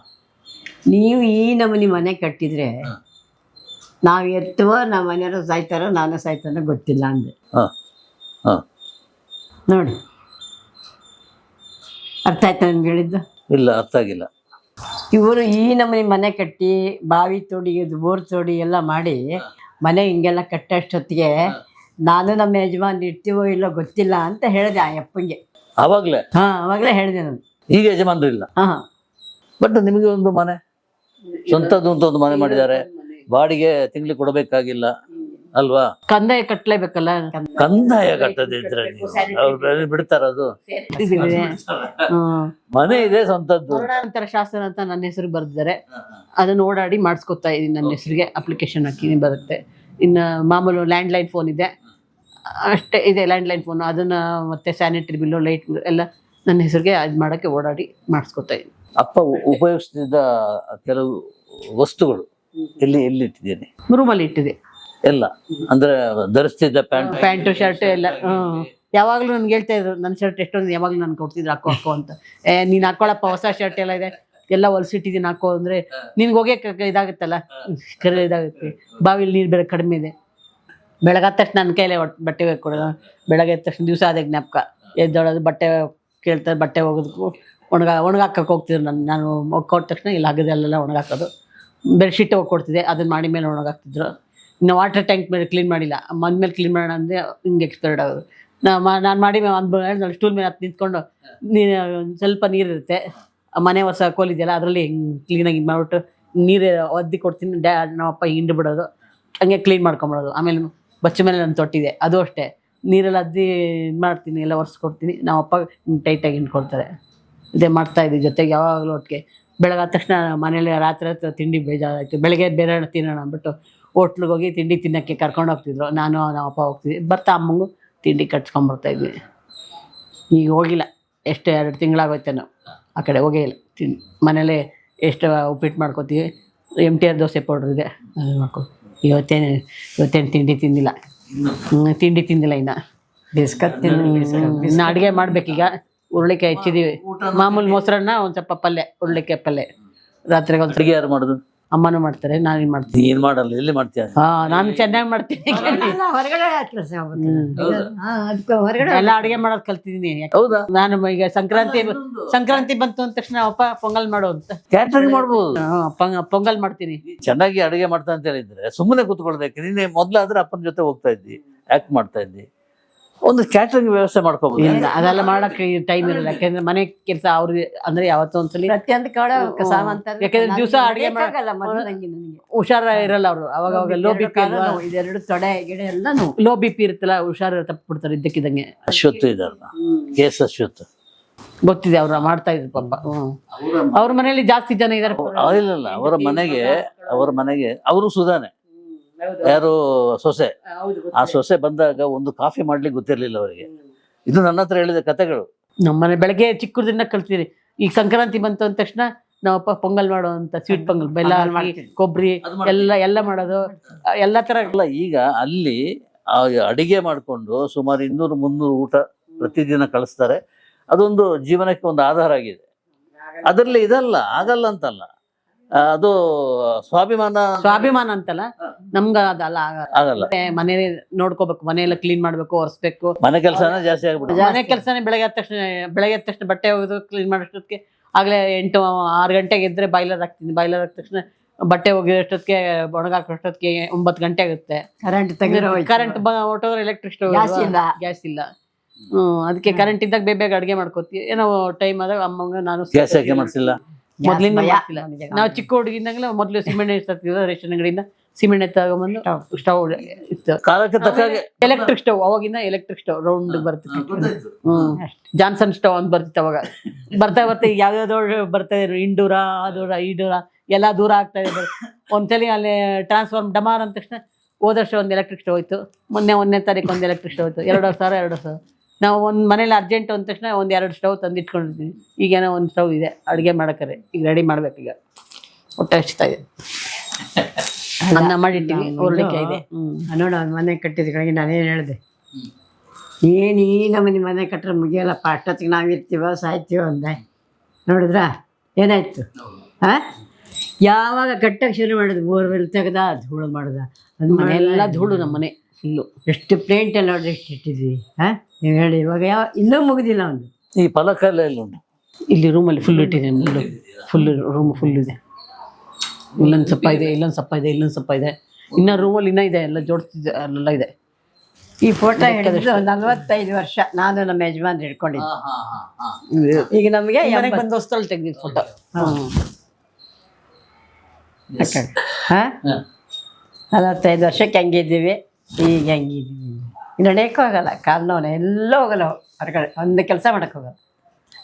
ನೀವು ಈ ನಮೂನಿ ಮನೆ ಕಟ್ಟಿದ್ರೆ ನಾವು ಎತ್ತುವ ನಮ್ಮ ಮನೆಯವರು ಸಾಯ್ತಾರೋ ನಾನು ಸಾಯ್ತಾನೋ ಗೊತ್ತಿಲ್ಲ ಅಂದೆ. ನೋಡಿ, ಅರ್ಥ ಆಯ್ತಾ ನನ್ಗೆ ಹೇಳಿದ್ದು? ಇಲ್ಲ, ಅರ್ಥ ಆಗಿಲ್ಲ. ಇವರು ಈ ನಮೂನಿ ಮನೆ ಕಟ್ಟಿ, ಬಾವಿ ತೋಡಿ, ಬೋರ್ ತೋಡಿ ಎಲ್ಲ ಮಾಡಿ ಮನೆ ಹಿಂಗೆಲ್ಲ ಕಟ್ಟೋಷ್ಟೊತ್ತಿಗೆ ನಾನು ನಮ್ಮ ಯಜಮಾನ್ ಇರ್ತೀವೋ ಇಲ್ಲೋ ಗೊತ್ತಿಲ್ಲ ಅಂತ ಹೇಳಿದೆ ಆ ಅಪ್ಪಂಗೆ. ಆವಾಗ್ಲೇ ಅವಾಗಲೇ ಹೇಳಿದೆ ನಾನು. ಈಗ ಯಜಮಾನ್ರು ಇಲ್ಲ. ಹಾಂ ಬಟ್ ನಿಮಗೆ ಒಂದು ಮನೆ ಸ್ವಂತದ್ದು ಅಂತ ಒಂದು ಮನೆ ಮಾಡಿದ್ದಾರೆ, ಬಾಡಿಗೆ ತಿಂಗಳಿಗೆ ಕೊಡಬೇಕಾಗಿಲ್ಲ ಅಲ್ವಾ? ಕಂದಾಯ ಕಟ್ಟಲೇಬೇಕಲ್ಲ. ಕಂದಾಯ ಕಟ್ಟದಿದ್ರೆ ಅವ್ರು ಬಿಡ್ತಾರ? ಅದು ಮನೆ ಇದೆ ಸ್ವಂತದ್ದು. ಮರಣಾನಂತರ ಶಾಸನ ಅಂತ ನನ್ನ ಹೆಸರು ಬರ್ದಿದ್ದಾರೆ, ಅದನ್ನ ಓಡಾಡಿ ಮಾಡಿಸ್ಕೊತಾ ಇದೀನಿ. ನನ್ನ ಹೆಸರಿಗೆ ಅಪ್ಲಿಕೇಶನ್ ಹಾಕಿನಿ, ಬರುತ್ತೆ. ಇನ್ನು ಮಾಮೂಲು ಲ್ಯಾಂಡ್ಲೈನ್ ಫೋನ್ ಇದೆ ಅಷ್ಟೇ, ಇದೆ ಲ್ಯಾಂಡ್ಲೈನ್ ಫೋನ್. ಅದನ್ನ ಮತ್ತೆ ಸ್ಯಾನಿಟರಿ ಬಿಲ್ಲು, ಲೈಟ್ ಬಿಲ್ ಎಲ್ಲ ನನ್ನ ಹೆಸರಿಗೆ ಅದು ಮಾಡೋಕ್ಕೆ ಓಡಾಡಿ ಮಾಡಿಸ್ಕೊತಾ ಇದ್ದೀನಿ. ಅಪ್ಪ ಉಪಯೋಗಿಸ್ತಿದ್ದ ಕೆಲವು ವಸ್ತುಗಳು ಎಲ್ಲಿ ಇಟ್ಟಿದ್ದೀನಿ? ರೂಮಲ್ಲಿ ಇಟ್ಟಿದೆ ಎಲ್ಲ. ಅಂದ್ರೆ ಧರಿಸ್ತಿದ್ದ ಪ್ಯಾಂಟು ಶರ್ಟ್ ಎಲ್ಲ. ಯಾವಾಗಲೂ ನನ್ಗೆ ಹೇಳ್ತಾ ಇದ್ರು, ನನ್ನ ಶರ್ಟ್ ಎಷ್ಟೊಂದು ಯಾವಾಗಲೂ ನಾನು ಕೊಡ್ತಿದ್ರು, ಹಾಕೋ ಅಂತ. ನೀನು ಹಾಕೊಳ್ಳಪ್ಪ, ಹೊಸ ಶರ್ಟ್ ಎಲ್ಲ ಇದೆ, ಎಲ್ಲ ಹೊಲ್ಸಿಟ್ಟಿದ್ದೀನಿ, ಹಾಕೋ ಅಂದರೆ ನಿನ್ಗೆ ಹೋಗ್ಯಕ್ಕೆ ಇದಾಗುತ್ತಲ್ಲ, ಕರೆ ಇದಾಗುತ್ತೆ. ಬಾವಿಲಿ ನೀರು ಬೇರೆ ಕಡಿಮೆ ಇದೆ. ಬೆಳಗಾದ ತಕ್ಷಣ ನನ್ನ ಕೈಲೇ ಬಟ್ಟೆ ಕೊಡೋದು. ಬೆಳಗ್ಗೆ ಎದ್ದ ತಕ್ಷಣ ದಿವಸ ಅದೇ ಜ್ಞಾಪಕ, ಎದ್ದೊಳೋದು, ಬಟ್ಟೆ ಕೇಳ್ತಾರೆ, ಬಟ್ಟೆ ಹೋಗೋದಕ್ಕೂ ಒಣಗಾಕಕ್ಕೆ ಹೋಗ್ತಿದ್ರು. ನಾನು ಕೊಟ್ಟ ತಕ್ಷಣ ಇಲ್ಲಿ ಹಗ್ಗದಲ್ಲೆಲ್ಲ ಒಣಗಾಕೋದು. ಬೆಡ್ಶೀಟ್ ಹೋಗಿ ಕೊಡ್ತಿದ್ದೆ, ಅದನ್ನ ಮಾಡಿ ಮೇಲೆ ಒಣಗಾಕ್ತಿದ್ರು. ಇನ್ನು ವಾಟರ್ ಟ್ಯಾಂಕ್ ಮೇಲೆ ಕ್ಲೀನ್ ಮಾಡಿಲ್ಲ, ಮನ ಮೇಲೆ ಕ್ಲೀನ್ ಮಾಡೋಣ ಅಂದರೆ ಹಿಂಗೆ ಎಕ್ಸ್ಪೈರ್ಡ್ ಆಗೋದು. ನಾನು ಮಾಡಿ ಒಂದು ಸ್ಟೂಲ್ ಮೇಲೆ ಹತ್ತು ನಿಂತ್ಕೊಂಡು ಸ್ವಲ್ಪ ನೀರಿರುತ್ತೆ, ಮನೆ ವರ್ಷ ಕೋಲಿದೆಯಲ್ಲ ಅದರಲ್ಲಿ ಹಿಂಗೆ ಕ್ಲೀನಾಗಿ ಇದು ಮಾಡಿಬಿಟ್ಟು ನೀರು ಒದ್ದಿ ಕೊಡ್ತೀನಿ. ನಮ್ಮಪ್ಪ ಹಿಂಡು ಬಿಡೋದು, ಹಂಗೆ ಕ್ಲೀನ್ ಮಾಡ್ಕೊಂಬಿಡೋದು. ಆಮೇಲೆ ಬಚ್ಚ ಮೇಲೆ ನಾನು ತೊಟ್ಟಿದೆ, ಅದು ಅಷ್ಟೇ, ನೀರೆಲ್ಲ ಅದ್ದಿ ಇದು ಮಾಡ್ತೀನಿ, ಎಲ್ಲ ಒರೆಸ್ಕೊಡ್ತೀನಿ. ನಮ್ಮಪ್ಪ ಟೈಟಾಗಿ ಹಿಂಡ್ಕೊಡ್ತಾರೆ. ಇದೇ ಮಾಡ್ತಾಯಿದ್ದೆ ಜೊತೆಗೆ ಯಾವಾಗಲೂ ಒಟ್ಟಿಗೆ. ಬೆಳಗಾದ ತಕ್ಷಣ ಮನೇಲಿ ರಾತ್ರಿ ತಿಂಡಿ ಬೇಜಾರಾಯಿತು, ಬೆಳಗ್ಗೆ ಬೇರೆ ತಿನ್ನೋಣ ಅಂದ್ಬಿಟ್ಟು ಹೋಟ್ಲಿಗೆ ಹೋಗಿ ತಿಂಡಿ ತಿನ್ನೋಕ್ಕೆ ಕರ್ಕೊಂಡು ಹೋಗ್ತಿದ್ರು. ನಾನು ನಮ್ಮಪ್ಪ ಹೋಗ್ತಿದ್ವಿ, ಬರ್ತಾ ಅಮ್ಮಂಗೂ ತಿಂಡಿ ಕಟ್ಸ್ಕೊಂಬರ್ತಾಯಿದ್ವಿ. ಈಗ ಹೋಗಿಲ್ಲ, ಎಷ್ಟು 2 ತಿಂಗಳಾಗೋಯ್ತೇನೋ ಆ ಕಡೆ ಹೋಗೇ ಇಲ್ಲ. ಮನೇಲೇ ಎಷ್ಟು ಉಪ್ಪಿಟ್ಟು ಮಾಡ್ಕೊತೀವಿ, MTR ದೋಸೆ ಪೌಡ್ರ್ ಇದೆ, ಅದು ಮಾಡ್ಕೊ. ಇವತ್ತೇನು ತಿಂಡಿ ತಿಂದಿಲ್ಲ ಇನ್ನು. ಇನ್ನು ಅಡುಗೆ ಮಾಡ್ಬೇಕೀಗ. ಉರುಳಿಕಾಯಿ ಹೆಚ್ಚಿದೀವಿ, ಮಾಮೂಲು ಮೊಸರನ್ನ, ಒಂದು ಸ್ವಲ್ಪ ಪಲ್ಯ, ಉರುಳಿಕಾಯಿ ಪಲ್ಯ. ರಾತ್ರಿಗೆ ಒಂದು ಅಡುಗೆ ಯಾರು ಮಾಡೋದು? ಅಮ್ಮನೂ ಮಾಡ್ತಾರೆ, ನಾನೇನು ಮಾಡ್ತೀನಿ. ನೀನ್ ಮಾಡಲ್ಲ, ಎಲ್ಲಿ ಮಾಡ್ತೀಯ? ನಾನು ಚೆನ್ನಾಗಿ ಮಾಡ್ತೀನಿ. ಹೊರಗಡೆ ಹೊರಗಡೆ ಎಲ್ಲ ಅಡುಗೆ ಮಾಡೋದು ಕಲ್ತಿದ್ದೀನಿ. ಹೌದಾ? ನಾನು ಈಗ ಸಂಕ್ರಾಂತಿ ಬಂತು ಅಂದ ತಕ್ಷಣ ಅಪ್ಪ ಪೊಂಗಲ್ ಮಾಡು ಅಂತ. ಕ್ಯಾಟ್ರಿಂಗ್ ಮಾಡ್ಬೋದು. ಪೊಂಗಲ್ ಮಾಡ್ತೀನಿ. ಚೆನ್ನಾಗಿ ಅಡುಗೆ ಮಾಡ್ತಾ ಅಂತ ಹೇಳಿದ್ರೆ ಸುಮ್ಮನೆ ಕೂತ್ಕೊಳ್ಬೇಕು. ನೀನೆ ಮೊದ್ಲಾದ್ರೆ ಅಪ್ಪನ ಜೊತೆ ಹೋಗ್ತಾ ಇದ್ದಿ, ಆಕ್ಟ್ ಮಾಡ್ತಾ ಇದ್ದಿ. ಒಂದು ಕ್ಯಾಟ್ರಿಂಗ್ ವ್ಯವಸ್ಥೆ ಮಾಡ್ಕೋಬಹುದು. ಅದೆಲ್ಲ ಮಾಡಕ್ಕೆ ಟೈಮ್ ಇರಲ್ಲ, ಯಾಕಂದ್ರೆ ಮನೆ ಕೆಲಸ ಅವ್ರಿಗೆ ಅಂದ್ರೆ ಯಾವತ್ತೋ ಒಂದ್ಸಲಿ ಪ್ರತಿಯೊಂದು ಕಡೆ ಸಾಮಾನ್ ಯಾಕಂದ್ರೆ ದಿವಸ ಅಡುಗೆ ಹುಷಾರ ಇರಲ್ಲ ಅವರು. ಅವಾಗ ಲೋ ಬಿ ಪಿ, ಇದೆರಡು ತೊಡೆ ಗಿಡ ಎಲ್ಲ ಲೋ ಬಿ ಪಿ ಇರುತ್ತಲ್ಲ, ಹುಷಾರ ತಪ್ಪಿಬಿಡ್ತಾರೆ ಇದ್ದಕ್ಕಿದ್ದಂಗೆ. ಅಶ್ವತ್ಥ ಇದಾರಲ್ಲ, ಕೇಸ್ ಅಶ್ವತ್ಥ ಗೊತ್ತಿದೆ, ಅವ್ರ ಮಾಡ್ತಾ ಇದ್ರು ಪಾಪ. ಅವ್ರ ಮನೆಯಲ್ಲಿ ಜಾಸ್ತಿ ಜನ ಇದಾರೆ. ಇಲ್ಲ, ಅವರ ಮನೆಗೆ ಅವರು ಸುಧಾನೆ, ಯಾರು ಸೊಸೆ, ಆ ಸೊಸೆ ಬಂದಾಗ ಒಂದು ಕಾಫಿ ಮಾಡ್ಲಿಕ್ಕೆ ಗೊತ್ತಿರ್ಲಿಲ್ಲ ಅವರಿಗೆ. ಇದು ನನ್ನ ಹತ್ರ ಹೇಳಿದ ಕಥೆಗಳು. ನಮ್ಮನೆ ಬೆಳಗ್ಗೆ ಚಿಕ್ಕದಿಂದ ಕಲ್ತೀರಿ. ಈಗ ಸಂಕ್ರಾಂತಿ ಬಂತು ಅಂದ ತಕ್ಷಣ ನಾವಪ್ಪ ಪೊಂಗಲ್ ಮಾಡೋ ಅಂತ, ಸ್ವೀಟ್ ಪೊಂಗಲ್, ಬೆಲ್ಲ ಹಾಕಿ, ಕೊಬ್ಬರಿ ಎಲ್ಲ ಮಾಡೋದು, ಎಲ್ಲ ತರ. ಈಗ ಅಲ್ಲಿ ಅಡಿಗೆ ಮಾಡಿಕೊಂಡು ಸುಮಾರು 200-300 ಊಟ ಪ್ರತಿದಿನ ಕಳಿಸ್ತಾರೆ. ಅದೊಂದು ಜೀವನಕ್ಕೆ ಒಂದು ಆಧಾರ ಆಗಿದೆ. ಅದರಲ್ಲಿ ಆಗಲ್ಲ ಅಂತಲ್ಲ, ಅದು ಸ್ವಾಭಿಮಾನ ಅಂತಲ್ಲ, ನಮ್ಗ ಅದಲ್ಲ ಆಗಲ್ಲ. ಮನೆ ನೋಡ್ಕೋಬೇಕು, ಮನೆಯೆಲ್ಲ ಕ್ಲೀನ್ ಮಾಡ್ಬೇಕು, ಒರೆಸ್ಬೇಕು. ಮನೆ ಕೆಲಸನೇ ಜಾಸ್ತಿ ಆಗ್ಬಿಟ್ಟು, ಮನೆ ಕೆಲಸನೇ ಬೆಳಗ್ಗೆ ಎದ್ದ ತಕ್ಷಣ ಬಟ್ಟೆ ಹೋಗೋದು, ಕ್ಲೀನ್ ಮಾಡೋಷ್ಟೊತ್ತಿಗೆ ಆಗ್ಲೇ 8-6 ಗಂಟೆಗೆ ಇದ್ರೆ ಬಾಯ್ಲರ್ ಹಾಕ್ತೀನಿ. ಬಾಯ್ಲರ್ ಹಾಕಿದ ತಕ್ಷಣ ಬಟ್ಟೆ ಒಗೆಯೋಷ್ಟೊತ್ತಿಗೆ, ಒಣಗಾಕೋಷ್ಟೊತ್ತಿಗೆ 9 ಗಂಟೆ ಆಗುತ್ತೆ. ಕರೆಂಟ್ ಹೊಟ್ಟೋದ್ರೆ ಎಲೆಕ್ಟ್ರಿಕ್ ಸ್ಟವ್, ಗ್ಯಾಸ್ ಇಲ್ಲ. ಅದಕ್ಕೆ ಕರೆಂಟ್ ಇದ್ದಾಗ ಬೇಗ ಅಡುಗೆ ಮಾಡ್ಕೋತೀವಿ. ಏನೋ ಟೈಮ್ ಆದಾಗ ಅಮ್ಮಂಗ ನಾನು ಗ್ಯಾಸ್ ಯಾಕೆ ಮಾಡಿಸಿಲ್ಲ, ಮೊದ್ಲಿಂದ ಮಾಡ್ತಿಲ್ಲ. ನಾವು ಚಿಕ್ಕ ಹುಡುಗಿಂದಾಗಲೇ ಮೊದಲು ಸಿಮೆಂಟ್ ಇರ್ತಿದ್ವಿ, ರೇಷನ್ ಅಂಗಡಿಯಿಂದ ಸಿಮೆಂಟ್ ತಗೊಂಬಂದು ಸ್ಟವ್ ಇತ್ತು. ಕಾಲಕ್ಕೆ ತಕ್ಕಾಗೆ ಎಲೆಕ್ಟ್ರಿಕ್ ಸ್ಟವ್, ಅವಾಗಿಂದ ಎಲೆಕ್ಟ್ರಿಕ್ ಸ್ಟವ್ ರೌಂಡ್ ಬರ್ತಿತ್ತು. ಜಾನ್ಸನ್ ಸ್ಟವ್ ಅಂತ ಬರ್ತಿತ್ತು ಅವಾಗ. ಬರ್ತಾ ಈಗ ಯಾವ್ಯಾವ್ದೋ ಬರ್ತಾ ಇದ್ರು, 200 ಎಲ್ಲ ದೂರ ಆಗ್ತಾ ಇದೆ. ಒಂದ್ಸಲಿ ಅಲ್ಲಿ ಟ್ರಾನ್ಸ್ಫಾರ್ಮ್ ಡಮಾರ್ ಅಂದ ತಕ್ಷಣ ಹೋದ ವರ್ಷ ಒಂದು ಎಲೆಕ್ಟ್ರಿಕ್ ಸ್ಟವ್ ಹೋಯ್ತು. ಮೊನ್ನೆ 1ನೇ ತಾರೀಕು ಒಂದು ಎಲೆಕ್ಟ್ರಿಕ್ ಸ್ಟವ್ ಹೋಯ್ತು. 2,000. ನಾವು ಒಂದು ಮನೇಲಿ ಅರ್ಜೆಂಟ್ ಅಂದ ತಕ್ಷಣ 1-2 ಸ್ಟವ್ ತಂದಿಟ್ಕೊಂಡಿರ್ತೀವಿ. ಈಗೇನೋ ಒಂದು ಸ್ಟವ್ ಇದೆ ಅಡುಗೆ ಮಾಡೋಕ್ಕಾರೆ. ಈಗ ರೆಡಿ ಮಾಡ್ಬೇಕು. ಈಗ ಹೊಟ್ಟೆ ಹಚ್ತಾ ಇದೆ, ಅನ್ನ ಮಾಡಿಟ್ಟಿವಿ, ಉರುಳಿಕಾಯಿ ಇದೆ. ನೋಡ ಮನೆ ಕಟ್ಟಿದ ಕಡೆಗೆ ನಾನೇನು ಹೇಳಿದೆ, ಏನು ಈ ನಮ್ಮನೆ ಮನೆ ಕಟ್ಟರೆ ಮುಗಿಯಲ್ಲಪ್ಪ, ಅಷ್ಟೊತ್ತಿಗೆ ನಾವಿರ್ತೀವೋ ಸಾಯ್ತೀವೋ ಅಂದೆ. ನೋಡಿದ್ರಾ ಏನಾಯ್ತು? ಯಾವಾಗ ಕಟ್ಟಕ್ಕೆ ಶುರು ಮಾಡಿದ್ರು, ಬೋರ್ವೆಲ್ ತೆಗೆದ, ಧೂಳು ಮಾಡ್ದ, ಅದು ಮನೆಯೆಲ್ಲ ಧೂಳು. ನಮ್ಮ ಮನೆ ಫುಲ್ಲು ಎಷ್ಟು ಪ್ಲೇಂಟ್ ಎಲ್ಲ ನೋಡಿ ಎಷ್ಟು ಇಟ್ಟಿದ್ವಿ. ನೀವು ಹೇಳಿ, ಇವಾಗ ಇನ್ನೂ ಮುಗಿದಿಲ್ಲ ಒಂದು. ಈ ಫಲಕ ಎಲ್ಲ ಉಂಟು ಇಲ್ಲಿ ರೂಮಲ್ಲಿ ಫುಲ್ ಇಟ್ಟಿದ್ದೀನಿ. ಫುಲ್ ರೂಮ್ ಫುಲ್ ಇದೆ. ಇಲ್ಲೊಂದು ಸಪ್ಪ ಇದೆ, ಇಲ್ಲೊಂದು ಸಪ್ಪ ಇದೆ. ಇನ್ನು ರೂಮಲ್ಲಿ ಇನ್ನೂ ಇದೆ, ಎಲ್ಲ ಜೋಡಿಸ್ತಿದ್ದೆ, ಅಲ್ಲೆಲ್ಲ ಇದೆ. ಈ ಫೋಟೋ ಹಿಡಿದು 45 ವರ್ಷ ನಾನು ನಮ್ಮ ಯಜಮಾನ್ ಹಿಡ್ಕೊಂಡಿದ್ದೆ. ಈಗ ನಮಗೆ ಮನೆಗೆ ಬಂದ ಹೊಸ್ತಲ್ಲಿ ತೆಗ್ದಿದ್ದು ಫೋಟೋ. ಹಾ 45 ವರ್ಷಕ್ಕೆ ಹೆಂಗಿದ್ದೀವಿ, ಈಗ ಹೆಂಗಿದ್ದೀವಿ. ನಡೆಯೋಕ್ಕೂ ಹೋಗಲ್ಲ, ಕಾಲು ನೋವು ಎಲ್ಲ ಹೋಗಲ್ಲ, ಹೊರಗಡೆ ಒಂದು ಕೆಲಸ ಮಾಡಕ್ಕೆ ಹೋಗಲ್ಲ.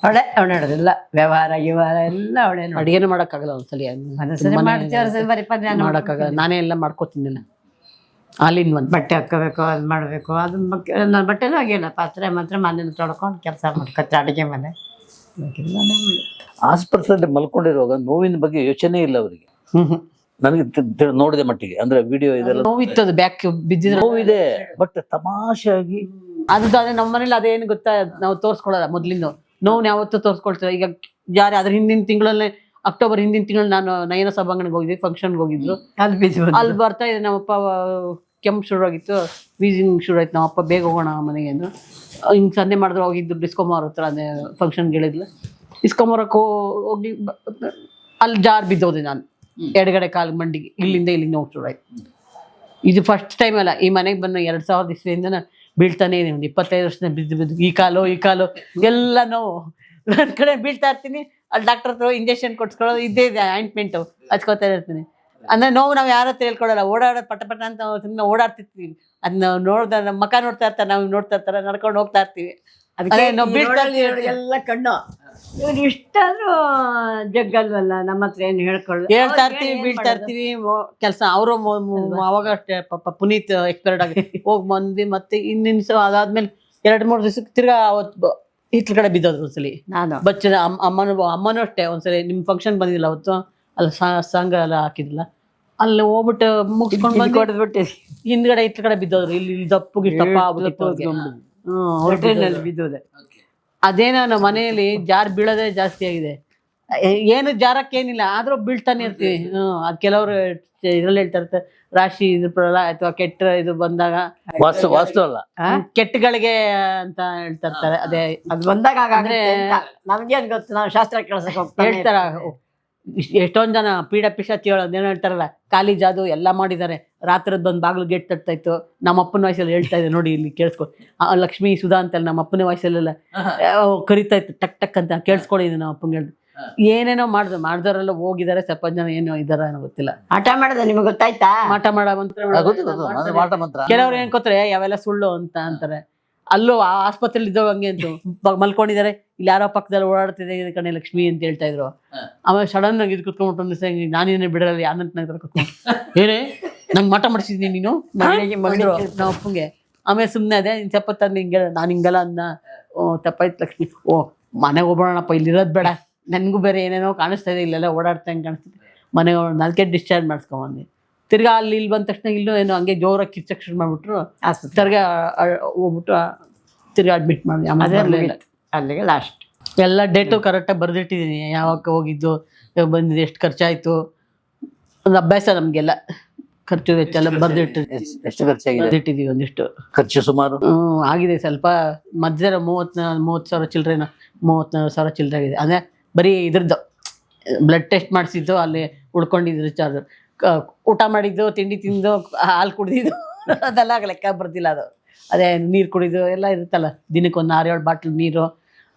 ಅವಳೆ ನೋಡೋದಿಲ್ಲ, ವ್ಯವಹಾರ ಗಿವಹಾರ ಎಲ್ಲ ಅವಳೇ ನೋಡಿ. ಅಡುಗೆನೂ ಮಾಡೋಕ್ಕಾಗಲ್ಲ ಒಂದ್ಸಲಿ, ಮನಸ್ಸರಿ ಮಾಡ್ತೀವಿ, ಬರೀ ಪದ್ಯ ಮಾಡೋಕ್ಕಾಗಲ್ಲ. ನಾನೇ ಎಲ್ಲ ಮಾಡ್ಕೋತೀನಿಲ್ಲ, ಹಾಲಿನ ಒಂದು ಬಟ್ಟೆ ಹಾಕ್ಕೋಬೇಕು, ಅದು ಮಾಡಬೇಕು, ಅದು ನನ್ನ ಬಟ್ಟೆನೂ ಆಗಿಲ್ಲ, ಪಾತ್ರೆ ಮಾತ್ರ ಮನೇಲಿ ತೊಳ್ಕೊಂಡು ಕೆಲಸ ಮಾಡ್ಕೊತಾರೆ, ಅಡುಗೆ ಮನೆ. ಆಸ್ಪತ್ರೆಯಲ್ಲಿ ಮಲ್ಕೊಂಡಿರುವಾಗ ನೋವಿನ ಬಗ್ಗೆ ಯೋಚನೆ ಇಲ್ಲ ಅವರಿಗೆ. ನನಗೆ ನೋಡಿದ ಮಟ್ಟಿಗೆ, ಅಂದ್ರೆ ವಿಡಿಯೋ ಇದೆಲ್ಲ ನೋವಿತ್ತು, ಅದು ಬ್ಯಾಕ್ ಬಿದ್ದಿದ್ರೆ ನೋವಿದೆ, ಬಟ್ ತಮಾಷೆಯಾಗಿ ಅದು ಅದೇ ನಮ್ಮ ಮನೇಲಿ ಅದೇನು ಗೊತ್ತಾ, ನಾವು ತೋರಿಸ್ಕೊಳ್ಳಲ್ಲ ಮೊದ್ಲಿಂದ. ನೋವು ಯಾವತ್ತೂ ತೋರಿಸ್ಕೊಳ್ತೇವೆ. ಈಗ ಯಾರು ಅದ್ರ ಹಿಂದಿನ ತಿಂಗಳಲ್ಲೇ, ಅಕ್ಟೋಬರ್ ಹಿಂದಿನ ತಿಂಗಳು ನಾನು ನಯನ ಸಭಾಂಗಣಕ್ಕೆ ಹೋಗಿದ್ವಿ, ಫಂಕ್ಷನ್ಗೆ ಹೋಗಿದ್ರು. ಅಲ್ಲಿ ಬರ್ತಾ ಇದೆ ನಮ್ಮಪ್ಪ, ಕೆಮ್ಮು ಶುರುವಾಗಿತ್ತು, ವೀಸಿಂಗ್ ಶುರು ಆಯ್ತು. ನಮ್ಮಪ್ಪ ಬೇಗ ಹೋಗೋಣ ಮನೆಗೆ ಅಂದ್ರು. ಹಿಂಗೆ ಸಂಧೆ ಮಾಡಿದ್ರು, ಹೋಗಿದ್ದು ಡಿಸ್ಕೊಂಬಾರ ಹತ್ರ, ಅದೇ ಫಂಕ್ಷನ್ಗೆ ಹೇಳಿದ್ಲು. ಡಿಸ್ಕೊಂಬರಕ್ಕೆ ಹೋಗಿ ಅಲ್ಲಿ ಜಾರ್ ಬಿದ್ದೋದೆ ನಾನು, ಎಡಗಡೆ ಕಾಲು ಮಂಡಿಗೆ, ಇಲ್ಲಿಂದ ನೋವು ಶುರು ಆಯ್ತು. ಇದು ಫಸ್ಟ್ ಟೈಮ್ ಅಲ್ಲ, ಈ ಮನೆಗೆ ಬಂದು 2000 ಇಸ್ವಿಯಿಂದ ನಾನು ಬೀಳ್ತಾನೆ ಇದೆ. ಒಂದು 25 ವರ್ಷದಿಂದ ಬಿದ್ದು ಈ ಕಾಲು ಎಲ್ಲ ನೋವು. ನನ್ನ ಕಡೆ ಬೀಳ್ತಾ ಇರ್ತೀನಿ, ಅಲ್ಲಿ ಡಾಕ್ಟರ್ ಹತ್ರ ಇಂಜೆಕ್ಷನ್ ಕೊಡ್ಸ್ಕೊಳ್ಳೋದು ಇದ್ದೇ ಇದೆ, ಆಯಿಂಟ್ಮೆಂಟು ಹಚ್ಕೋತಾ ಇರ್ತೀನಿ. ಅಂದರೆ ನೋವು ನಾವು ಯಾರ ಹತ್ರ ಹೇಳ್ಕೊಡಲ್ಲ, ಓಡಾಡೋದು ಪಟ ಅಂತ ಸುಮ್ಮನೆ ಓಡಾಡ್ತಿರ್ತೀವಿ. ಅದನ್ನ ನೋಡ್ದ ನಮ್ಮ ಮಕ್ಕ ನೋಡ್ತಾ ಇರ್ತಾರೆ, ನಾವು ನೋಡ್ತಾ ಇರ್ತಾರೆ, ನಡ್ಕೊಂಡು ಹೋಗ್ತಾ ಇರ್ತೀವಿ. ಅದಕ್ಕೆ ನಾವು ಬೀಳ್ತಾ ಎಲ್ಲ ಕಣ್ಣು ಇವ್ರು ಇಷ್ಟಾದ್ರೂ ಜಗ್ಗಲ್ವಲ್ಲ, ನಮ್ಮ ಹತ್ರ ಏನು ಹೇಳ್ತಾ ಇರ್ತೀವಿ, ಬೀಳ್ತಾ ಇರ್ತೀವಿ. ಕೆಲಸ ಅವರು ಅವಾಗ ಅಷ್ಟೇ ಪಾಪ ಪುನೀತ್ ಎಕ್ಸ್ಪೈರ್ಡ್ ಆಗಿ ಹೋಗಿ ಬಂದು ಮತ್ತೆ ಇನ್ನಿನ್ಸ ಅದಾದ್ಮೇಲೆ 2-3 ದಿವಸಕ್ಕೆ ತಿರ್ಗಾ ಅವತ್ತು ಹಿತ್ಲ ಕಡೆ ಬಿದ್ದೋದ್ರು ಒಂದ್ಸಲಿ. ನಾನು ಬಚ್ಚನ ಅಮ್ಮನೂ ಅಷ್ಟೇ ಒಂದ್ಸಲಿ ನಿಮ್ಮ ಫಂಕ್ಷನ್ ಬಂದಿಲ್ಲ ಅವತ್ತು, ಅಲ್ಲಿ ಸಾಂಗ್ ಎಲ್ಲ ಹಾಕಿದಿಲ್ಲ, ಅಲ್ಲಿ ಹೋಗ್ಬಿಟ್ಟು ಮುಗಿಸ್ಕೊಂಡು ಬಂದು ಕೊಡ್ಬಿಟ್ಟು ಹಿಂದ್ಗಡೆ ಹಿತ್ಲ ಕಡೆ ಬಿದ್ದೋದ್ರು. ಇಲ್ಲಿ ದಪ್ಪ ಆಗ್ಬಿಟ್ಟು ಬಿದ್ದೋದೆ. ಅದೇನೋ ನಮ್ಮ ಮನೆಯಲ್ಲಿ ಜಾರ್ ಬೀಳೋದೇ ಜಾಸ್ತಿ ಆಗಿದೆ. ಏನು ಜಾರಕ್ಕೇನಿಲ್ಲ, ಆದ್ರೂ ಬೀಳ್ತಾನೆ ಇರ್ತೀವಿ. ಅದು ಕೆಲವರು ಇದ್ರಲ್ಲಿ ಹೇಳ್ತಾ ಇರ್ತಾರೆ, ರಾಶಿ ಇದ್ರ ಪ್ರಳ ಅಥವಾ ಕೆಟ್ಟ ಇದು ಬಂದಾಗ ವಾಸ್ತು ಅಲ್ಲ, ಕೆಟ್ಟಗಳಿಗೆ ಅಂತ ಹೇಳ್ತಾ ಇರ್ತಾರೆ. ಅದೇ ಅದು ಬಂದಾಗ ಅಂದ್ರೆ ನಮ್ಗೇನ್ ಗೊತ್ತು, ನಾವು ಶಾಸ್ತ್ರ ಕೇಳ್ಸಕ್ ಹೋಗ್ತಾ ಹೇಳ್ತಾರ. ಎಷ್ಟೊಂದ್ ಜನ ಪೀಡ ಪಿಶಾಚಿ ಹೇಳೋದೇನೋ ಹೇಳ್ತಾರಲ್ಲ, ಖಾಲಿ ಜಾದು ಎಲ್ಲ ಮಾಡಿದ್ದಾರೆ. ರಾತ್ರಿದ್ ಬಂದು ಬಾಗಿಲು ಗೇಟ್ ತಟ್ತಾ ಇತ್ತು. ನಮ್ಮ ಅಪ್ಪನ ವಯಸ್ಸಲ್ಲಿ ಹೇಳ್ತಾ ಇದೆ ನೋಡಿ, ಇಲ್ಲಿ ಕೇಳಿಸ್ಕೊ. ಲಕ್ಷ್ಮೀ ಸುಧಾ ಅಂತಲ್ಲ, ನಮ್ಮ ಅಪ್ಪನ ವಯಸ್ಸಲ್ಲೆಲ್ಲ ಕರಿತಾ ಇತ್ತು, ಟಕ್ ಅಂತ ಕೇಳಿಸ್ಕೊಂಡಿದ್ದು. ನಮ್ಮ ಅಪ್ಪಂಗೆ ಹೇಳ್ದು ಏನೇನೋ ಮಾಡ್ದವರೆಲ್ಲ ಹೋಗಿದ್ದಾರೆ. ಸ್ವಲ್ಪ ಜನ ಏನೋ ಇದಾರ ಏನೋ ಗೊತ್ತಿಲ್ಲ. ಆಟ ಮಾಡೋದು ನಿಮ್ಗೆ ಗೊತ್ತಾಯ್ತಾ? ಮಾಟ ಮಾಡ ಮಂತ್ರ ಕೆಲವ್ರು ಏನ್ ಗೊತ್ತಾರೆ, ಯಾವೆಲ್ಲ ಸುಳ್ಳು ಅಂತ ಅಂತಾರೆ. ಅಲ್ಲೂ ಆಸ್ಪತ್ರೆಯಲ್ಲಿ ಇದ್ದವ್ ಹಂಗೆ ಅಂತ ಮಲ್ಕೊಂಡಿದ್ದಾರೆ. ಇಲ್ಲಿ ಯಾರೋ ಪಕ್ಕದಲ್ಲಿ ಓಡಾಡ್ತಿದೆ ಕಣೆ ಲಕ್ಷ್ಮಿ ಅಂತ ಹೇಳ್ತಾ ಇದ್ರು. ಆಮೇಲೆ ಸಡನ್ ಆಗಿ ಇದು ಕುತ್ಕೊಂಡ್ಬಿಟ್ಟು ನಾನೇನೇ ಬಿಡಲ್ಲ, ಯಾನಂತ ನಂತರ ಕುತ್ಕೊಂಡು ಏನೇ ನಂಗೆ ಮಾಟ ಮಾಡಿಸಿದ್ನಿ ನೀನು ನಮ್ಮ ಅಪ್ಪಂಗೆ. ಆಮೇಲೆ ಸುಮ್ಮನೆ ಅದೇ ಚಪ್ಪತ್ತ ಹಿಂಗೆ ನಾನು ಹಿಂಗಲ್ಲ ಅಂದ. ತಪ್ಪಾಯ್ತು ಲಕ್ಷ್ಮಿ, ಮನೆಗೆ ಹೋಗ್ಬೋಣಪ್ಪ, ಇಲ್ಲಿರೋದು ಬೇಡ, ನನಗೂ ಬೇರೆ ಏನೇನೋ ಕಾಣಿಸ್ತಾ ಇದೆ, ಇಲ್ಲೆಲ್ಲ ಓಡಾಡ್ತಾ ಹೆಂಗೆ ಕಾಣಿಸ್ತಿದೆ. ಮನೆಗೆ 4 ಡಿಸ್ಚಾರ್ಜ್ ಮಾಡಿಸ್ಕೊಂಬಂದು ತಿರ್ಗಾ ಇಲ್ಲಿ ಬಂದ ತಕ್ಷಣ ಇಲ್ಲೂ ಏನೋ ಹಂಗೆ ಜೋರಾಗಿ ಕಿಚ್ಚಕ್ಷಣ ಮಾಡಿಬಿಟ್ರು. ತಿರ್ಗಾ ಹೋಗ್ಬಿಟ್ಟು ತಿರ್ಗಾ ಅಡ್ಮಿಟ್ ಮಾಡಿ ಅಲ್ಲಿಗೆ ಲಾಸ್ಟ್. ಎಲ್ಲ ಡೇಟು ಕರೆಕ್ಟಾಗಿ ಬರೆದಿಟ್ಟಿದ್ದೀನಿ, ಯಾವಾಗ ಹೋಗಿದ್ದು, ಬಂದಿದ್ದು, ಎಷ್ಟು ಖರ್ಚಾಯಿತು. ಒಂದು ಅಭ್ಯಾಸ ನಮಗೆಲ್ಲ ಖರ್ಚು ವೆಚ್ಚ ಎಲ್ಲ ಎಷ್ಟು ಖರ್ಚಾಗಿದೆ ಬರೆದಿಟ್ಟಿದ್ದೀವಿ. ಒಂದಿಷ್ಟು ಖರ್ಚು ಸುಮಾರು ಆಗಿದೆ. ಸ್ವಲ್ಪ ಮಧ್ಯದ 30,000 ಚಿಲ್ಲರೆನ 34,000 ಚಿಲ್ಲರೆ ಆಗಿದೆ. ಅಂದರೆ ಬರೀ ಇದ್ರದ್ದು ಬ್ಲಡ್ ಟೆಸ್ಟ್ ಮಾಡಿಸಿದ್ದು, ಅಲ್ಲಿ ಉಳ್ಕೊಂಡಿದ್ದು ಚಾರ್ಜ್, ಊಟ ಮಾಡಿದ್ದು, ತಿಂಡಿ ತಿಂದು, ಹಾಲು ಕುಡಿದಿದ್ದು ಅದೆಲ್ಲ ಲೆಕ್ಕ ಬರ್ತಿಲ್ಲ. ಅದು ಅದೇ ನೀರು ಕುಡಿದು ಎಲ್ಲ ಇರುತ್ತಲ್ಲ, ದಿನಕ್ಕೆ ಒಂದು 6-7 ಬಾಟ್ಲ್ ನೀರು,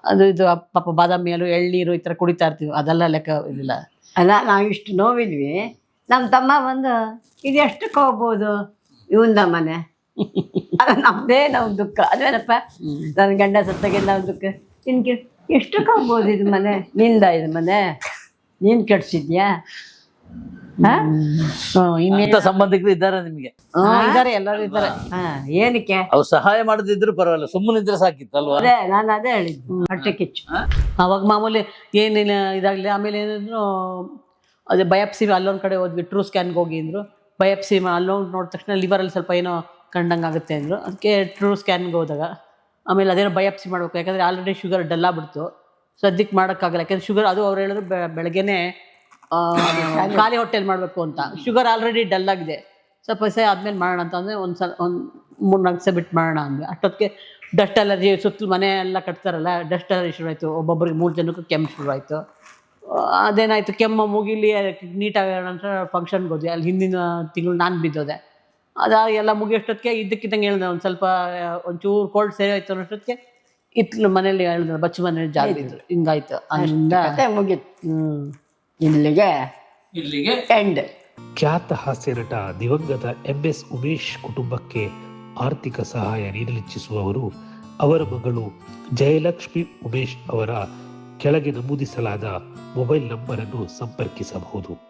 ಅದು ಇದು ಪಾಪ ಬಾದಾಮಿ ಹಾಲು, ಎಳ್ನೀರು ಈ ಥರ ಕುಡಿತಾ ಇರ್ತೀವಿ. ಅದೆಲ್ಲ ಲೆಕ್ಕ ಇದಿಲ್ಲ. ಅಲ್ಲ, ನಾವು ಇಷ್ಟು ನೋವಿದ್ವಿ. ನಮ್ಮ ತಮ್ಮ ಬಂದು ಇದು ಎಷ್ಟಕ್ಕೆ ಹೋಗ್ಬೋದು, ಇವಂದ ಮನೆ ಅದು ನಮ್ಮದೇ ನಾವು ದುಃಖ. ಅದೇನಪ್ಪ, ನನ್ನ ಗಂಡ ಸತ್ತಾಗಿಲ್ಲ ನಾವು ದುಃಖ. ನಿನ್ಗೆ ಎಷ್ಟಕ್ಕೆ ಹೋಗ್ಬೋದು ಇದು ಮನೆ, ನಿಂದ ಇದು ಮನೆ, ನೀನು ಕೆಡ್ಸಿದ್ಯಾ? ಇನ್ನೆಂತ ಸಂಬಂಧಿಕರು ಇದ್ದಾರೆ ನಿಮಗೆ? ಇದ್ದಾರೆ, ಎಲ್ಲರೂ ಇದ್ದಾರೆ. ಏನಕ್ಕೆ ಅವ್ರು ಸಹಾಯ ಮಾಡದಿದ್ರು ಪರವಾಗಿಲ್ಲ, ಸುಮ್ಮನಿದ್ರೆ ಸಾಕಿತ್ತು ಅಲ್ವಾ? ಅದೇ ನಾನು ಅದೇ ಹೇಳಿದ್ದು, ಹೊಟ್ಟೆ ಕಿಚ್ಚು. ಅವಾಗ ಮಾಮೂಲಿ ಏನಿಲ್ಲ ಇದಾಗಲಿ. ಆಮೇಲೆ ಏನಿದ್ರು ಅದೇ ಬಯಾಪ್ಸಿ ಅಲ್ಲೊಂದು ಕಡೆ ಹೋದ್ವಿ, ಟ್ರೂ ಸ್ಕ್ಯಾನ್ಗೆ ಹೋಗಿ ಅಂದರು. ಬಯಾಪ್ಸಿ ಅಲ್ಲೋಗಿ ನೋಡಿದ ತಕ್ಷಣ ಲಿವರಲ್ಲಿ ಸ್ವಲ್ಪ ಏನೋ ಕಂಡಂಗೆ ಆಗುತ್ತೆ ಅಂದರು. ಅದಕ್ಕೆ ಟ್ರೂ ಸ್ಕ್ಯಾನ್ಗೆ ಹೋದಾಗ ಆಮೇಲೆ ಅದೇನೋ ಬಯಾಪ್ಸಿ ಮಾಡಬೇಕು, ಯಾಕಂದರೆ ಆಲ್ರೆಡಿ ಶುಗರ್ ಡಲ್ ಆಗ್ಬಿಡ್ತು. ಸದ್ಯಕ್ಕೆ ಮಾಡೋಕ್ಕಾಗಲ್ಲ, ಯಾಕೆಂದರೆ ಶುಗರ್ ಅದು ಅವ್ರು ಹೇಳಿದ್ರು ಬೆಳಗ್ಗೆನೇ ಖಾಲಿ ಹೊಟ್ಟೆಲಿ ಮಾಡಬೇಕು ಅಂತ. ಶುಗರ್ ಆಲ್ರೆಡಿ ಡಲ್ ಆಗಿದೆ, ಸ್ವಲ್ಪ ದಿವಸ ಆದಮೇಲೆ ಮಾಡೋಣ ಅಂತ ಅಂದರೆ ಒಂದು 3-4 ದಿವಸ ಬಿಟ್ಟು ಮಾಡೋಣ ಅಂದ್ವಿ. ಅಷ್ಟೊತ್ತಿಗೆ ಡಸ್ಟ್ ಅಲರ್ಜಿ, ಸುತ್ತಲೂ ಮನೆ ಎಲ್ಲ ಕಟ್ತಾರಲ್ಲ, ಡಸ್ಟ್ ಅಲರ್ಜಿ ಶುರು ಆಯಿತು. ಒಬ್ಬೊಬ್ಬರಿಗೆ 3 ಜನಕ್ಕೂ ಕೆಮ್ಮು ಶುರು ಆಯಿತು. ಅದೇನಾಯಿತು, ಕೆಮ್ಮು ಮುಗಿಲಿ ನೀಟಾಗೋಣ ಅಂತ ಫಂಕ್ಷನ್ಗೆ ಹೋದ್ವಿ. ಅಲ್ಲಿ ಹಿಂದಿನ ತಿಂಗಳು ನಾನು ಬಿದ್ದೋದೆ. ಎಲ್ಲ ಮುಗಿಯೋಷ್ಟೊತ್ತಿಗೆ ಇದ್ದಕ್ಕಿದ್ದಂಗೆ ಹೇಳಿದೆ ಒಂದು ಸ್ವಲ್ಪ ಒಂಚೂರು ಕೋಲ್ಡ್ ಸೇರಿ ಆಯ್ತು ಅನ್ನೋಷ್ಟೊತ್ತಿಗೆ ಇತ್ಲು ಮನೇಲಿ ಹೇಳಿದ್ರು ಬಚ್ಚ ಮನೇಲಿ ಜಾಗ ಇದ್ರು ಹಿಂಗಾಯ್ತು ಅಲ್ಲಿಂದ ಕತೆ ಮುಗೀತು. ಇಲ್ಲಿಗೆ ಎಂಡ್. ಖ್ಯಾತ ಹಾಸ್ಯ ನಟ ದಿವಂಗತ MS ಉಮೇಶ್ ಕುಟುಂಬಕ್ಕೆ ಆರ್ಥಿಕ ಸಹಾಯ ನೀಡಲಿಚ್ಛಿಸುವವರು ಅವರ ಮಗಳು ಜಯಲಕ್ಷ್ಮಿ ಉಮೇಶ್ ಅವರ ಕೆಳಗೆ ನಮೂದಿಸಲಾದ ಮೊಬೈಲ್ ನಂಬರ್ ಅನ್ನು ಸಂಪರ್ಕಿಸಬಹುದು.